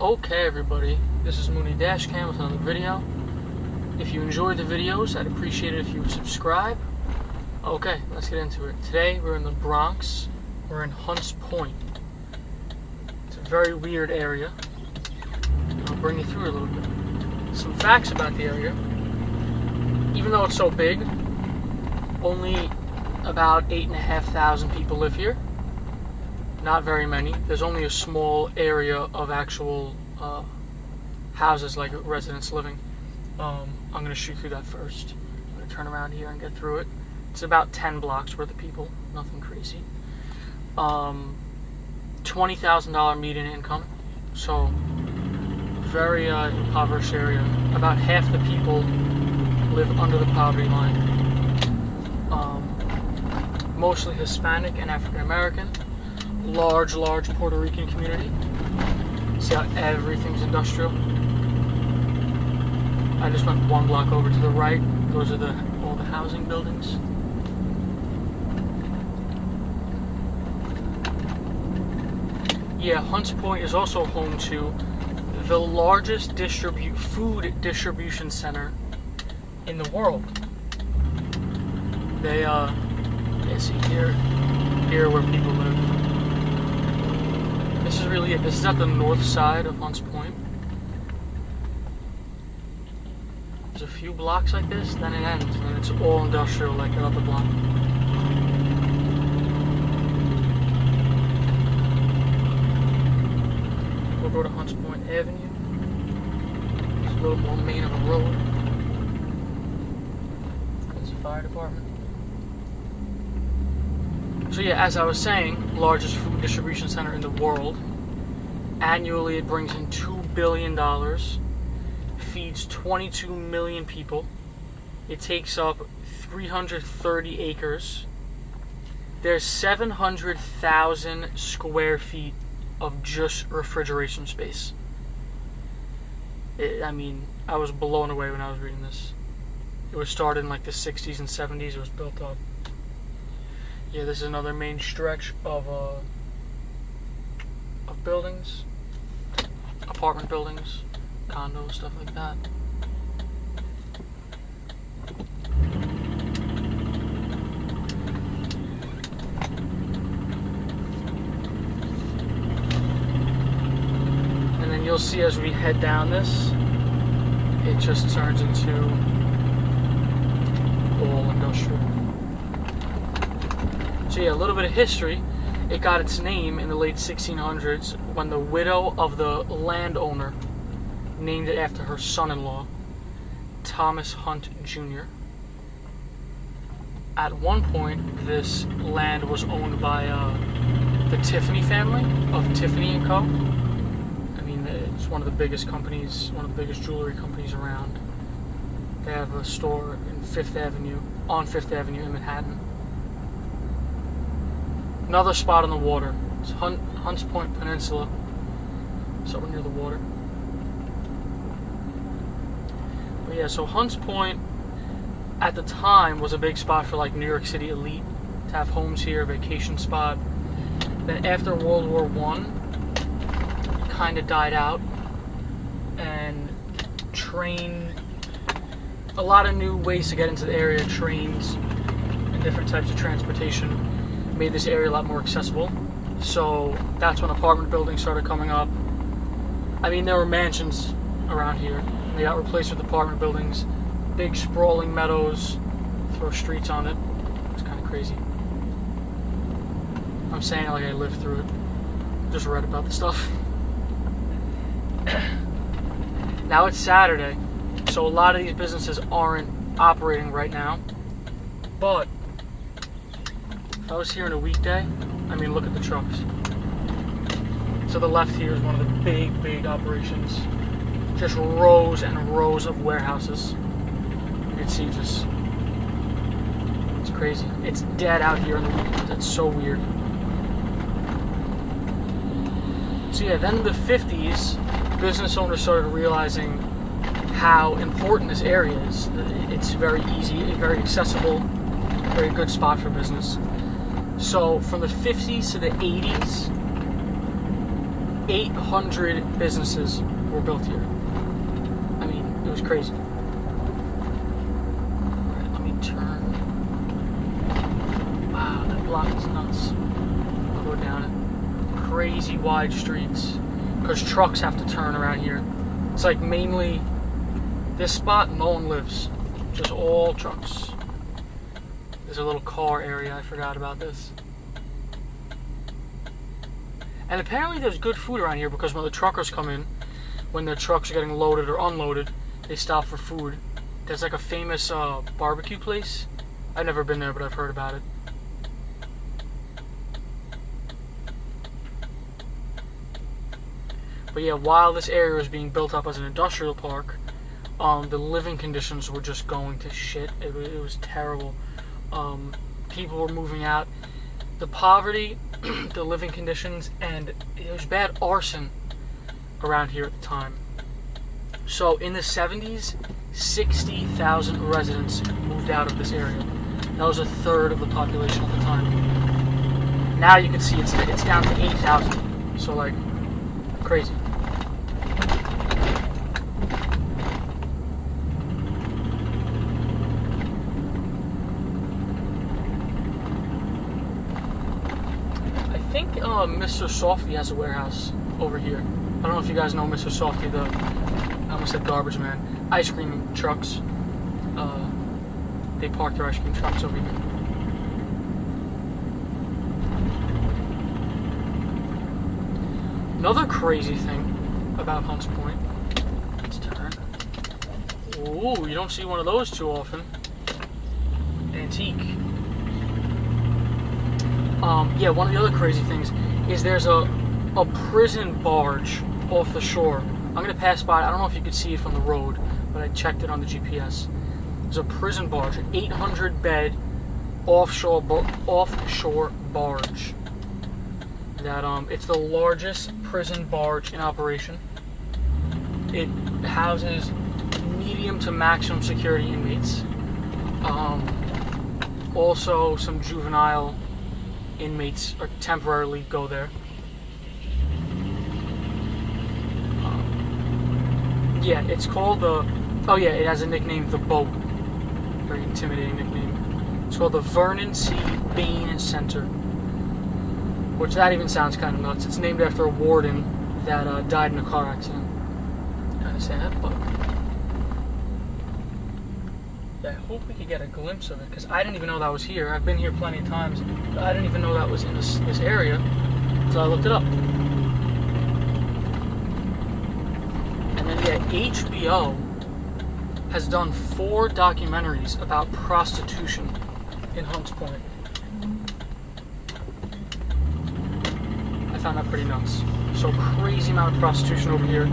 Okay everybody, this is MOONEY-DASHCAM with another video. If you enjoy the videos, I'd appreciate it if you would subscribe. Okay, let's get into it. Today we're in the Bronx. We're in Hunts Point. It's a very weird area. I'll bring you through a little bit. Some facts about the area. Even though it's so big, only about 8,500 people live here. Not very many. There's only a small area of actual houses, like residents living. I'm going to shoot through that first. I'm going to turn around here and get through it. It's about 10 blocks worth of people. Nothing crazy. $20,000 median income. So, very impoverished area. About half the people live under the poverty line. Mostly Hispanic and African American. Large Puerto Rican community. See how everything's industrial? I just went one block over to the right. Those are all the housing buildings. Yeah, Hunts Point is also home to the largest food distribution center in the world. They see here where people live. This is really it. This is at the north side of Hunts Point. There's a few blocks like this, then it ends, and then it's all industrial like that other block. We'll go to Hunts Point Avenue. It's a little more main of a road. There's a fire department. So yeah, as I was saying, largest food distribution center in the world. Annually, it brings in $2 billion, feeds 22 million people. It takes up 330 acres. There's 700,000 square feet of just refrigeration space. I mean, I was blown away when I was reading this. It was started in like the 60s and 70s. It was built up. Yeah, this is another main stretch of buildings, apartment buildings, condos, stuff like that. And then you'll see as we head down this, it just turns into all industrial. So yeah, a little bit of history. It got its name in the late 1600s when the widow of the landowner named it after her son-in-law, Thomas Hunt Jr. At one point, this land was owned by the Tiffany family of Tiffany & Co. I mean, it's one of the biggest companies, one of the biggest jewelry companies around. They have a store on Fifth Avenue in Manhattan. Another spot on the water. It's Hunts Point Peninsula. So we're near the water. But yeah, so Hunts Point at the time was a big spot for like New York City elite to have homes here, vacation spot. Then after World War I, it kind of died out, and a lot of new ways to get into the area, trains and different types of transportation made this area a lot more accessible. So that's when apartment buildings started coming up. I mean, there were mansions around here. They got replaced with apartment buildings, big sprawling meadows, throw streets on it. It's kind of crazy. I'm saying it like I lived through it. Just read about the stuff. Now it's Saturday, so a lot of these businesses aren't operating right now. But if I was here on a weekday, I mean, look at the trucks. To the left here is one of the big operations. Just rows and rows of warehouses. You can see it's crazy. It's dead out here on the weekends. It's so weird. So yeah, then in the 50s, business owners started realizing how important this area is. It's very easy, very accessible, very good spot for business. So from the 50s to the 80s, 800 businesses were built here. I mean, it was crazy. Alright, let me turn. Wow, that block is nuts. I'll go down it. Crazy wide streets. Because trucks have to turn around here. It's like mainly this spot, no one lives. Just all trucks. There's a little car area, I forgot about this. And apparently there's good food around here because when the truckers come in, when their trucks are getting loaded or unloaded, they stop for food. There's like a famous barbecue place. I've never been there, but I've heard about it. But yeah, while this area was being built up as an industrial park, the living conditions were just going to shit. It was terrible. People were moving out. The poverty, the living conditions, and there was bad arson around here at the time. So in the 70s, 60,000 residents moved out of this area. That was a third of the population at the time. Now you can see it's down to 8,000. So like, crazy. I think Mr. Softy has a warehouse over here. I don't know if you guys know Mr. Softy, I almost said garbage man. Ice cream trucks. They park their ice cream trucks over here. Another crazy thing about Hunts Point. Let's turn. Ooh, you don't see one of those too often. Antique. Yeah, one of the other crazy things is there's a prison barge off the shore. I'm gonna pass by. I don't know if you could see it from the road, but I checked it on the GPS. There's a prison barge, an 800-bed offshore barge. That it's the largest prison barge in operation. It houses medium to maximum security inmates. Also, some juvenile inmates are temporarily go there. Yeah, it's called the. Oh yeah, it has a nickname, the Boat. Very intimidating nickname. It's called the Vernon C. Bain Center. Which that even sounds kind of nuts. It's named after a warden that died in a car accident. Kind of sad, but yeah, I hope we could get a glimpse of it because I didn't even know that was here. I've been here plenty of times, but I didn't even know that was in this area until I looked it up. And then yeah, HBO has done 4 documentaries about prostitution in Hunts Point. I found that pretty nuts. So crazy amount of prostitution over here.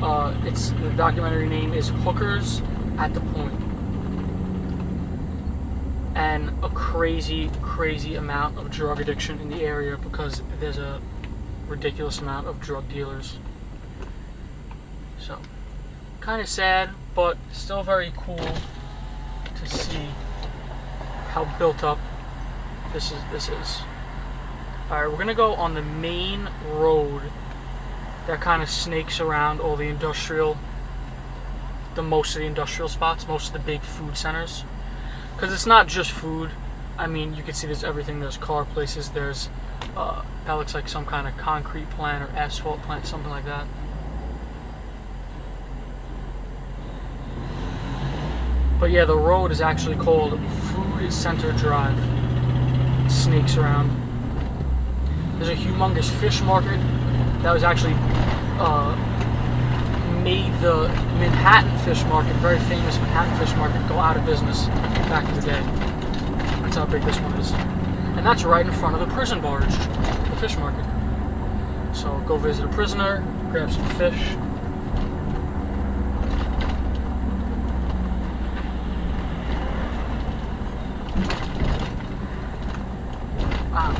The documentary name is Hookers at the Point. And a crazy, crazy amount of drug addiction in the area because there's a ridiculous amount of drug dealers. So, kind of sad, but still very cool to see how built up this is. Alright, we're gonna go on the main road that kind of snakes around all the most of the industrial spots, most of the big food centers. Because it's not just food. I mean, you can see there's everything. There's car places. There's, that looks like some kind of concrete plant or asphalt plant, something like that. But yeah, the road is actually called Food Center Drive. It snakes around. There's a humongous fish market that was actually made the Manhattan fish market, very famous Manhattan fish market, go out of business back in the day. That's how big this one is. And that's right in front of the prison barge, the fish market. So go visit a prisoner, grab some fish. Wow.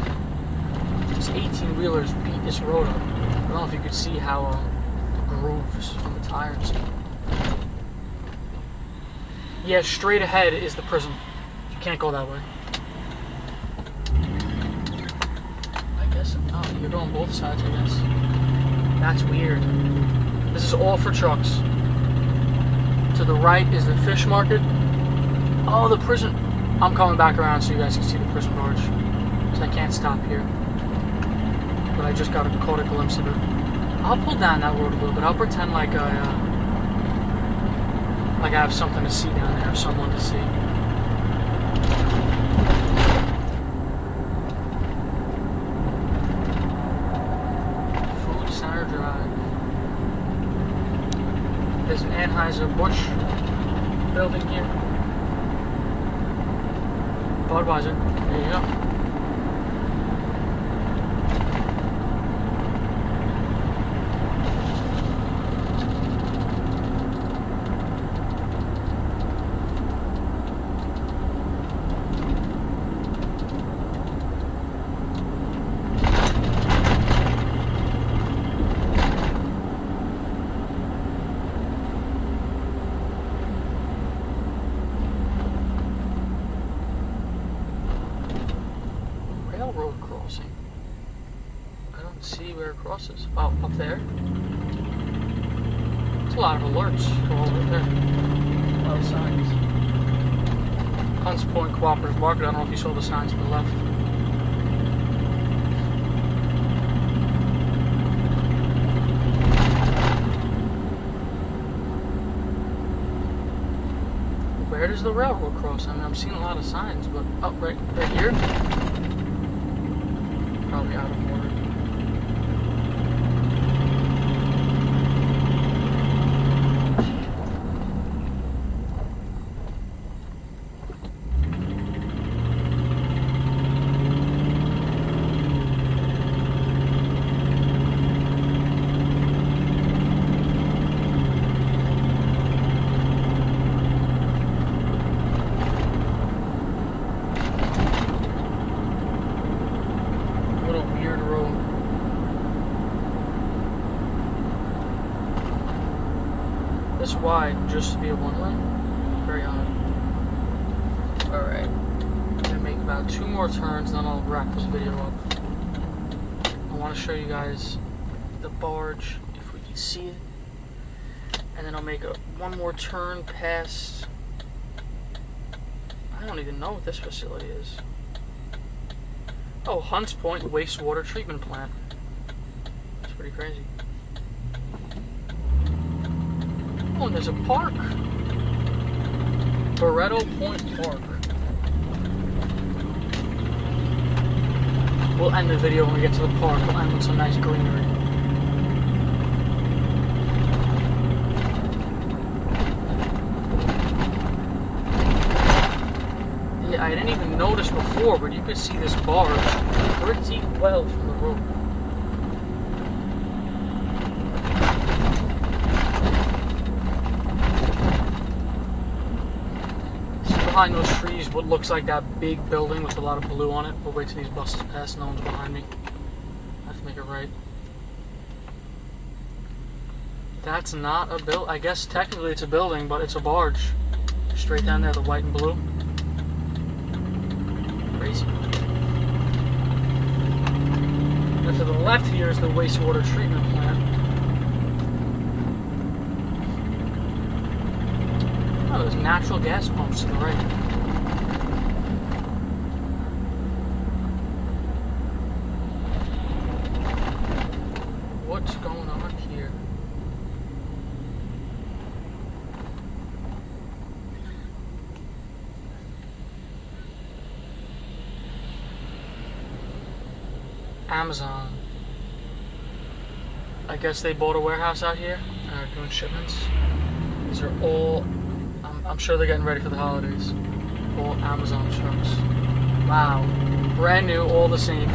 These 18-wheelers beat this road up. I don't know if you could see how the grooves from the tires. Yeah, straight ahead is the prison. You can't go that way. I guess, oh, you're going both sides, I guess. That's weird. This is all for trucks. To the right is the fish market. Oh, the prison. I'm coming back around so you guys can see the prison barge. So I can't stop here. But I just caught a glimpse of it. I'll pull down that road a little bit. I'll pretend like I have something to see down there, or someone to see. Food Center Drive. There's an Anheuser-Busch building here. Budweiser. There you go. Railroad crossing. I don't see where it crosses. Oh, up there. It's a lot of alerts for all right there. A lot of signs. Hunts Point Cooperative Market. I don't know if you saw the signs to the left. Where does the railroad cross? I mean, I'm seeing a lot of signs, but oh, right here. Probably out of order. This wide just to be a one lane? Very odd. Alright. I'm gonna make about 2 more turns, then I'll wrap this video up. I want to show you guys the barge, if we can see it. And then I'll make one more turn past... I don't even know what this facility is. Oh, Hunts Point Wastewater Treatment Plant. That's pretty crazy. Oh, and there's a park. Barretto Point Park. We'll end the video when we get to the park. We'll end with some nice greenery. Yeah, I didn't even notice before, but you could see this barge pretty well from the road. Behind those trees, what looks like that big building with a lot of blue on it. We'll wait till these buses pass. No one's behind me. I have to make it right. That's not a build. I guess technically it's a building, but it's a barge. Straight down there, the white and blue. Crazy. And to the left here is the wastewater treatment plant. Oh, there's natural gas pumps to the right. What's going on here? Amazon. I guess they bought a warehouse out here and are doing shipments. These are all... I'm sure they're getting ready for the holidays. All Amazon trucks. Wow. Brand new, all the same.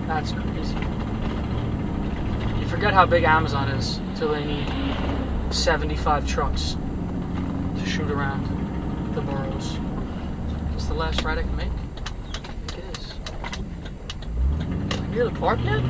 That's crazy. You forget how big Amazon is until they need 75 trucks to shoot around the boroughs. Is this the last ride I can make? I think it is. Am I near the park yet?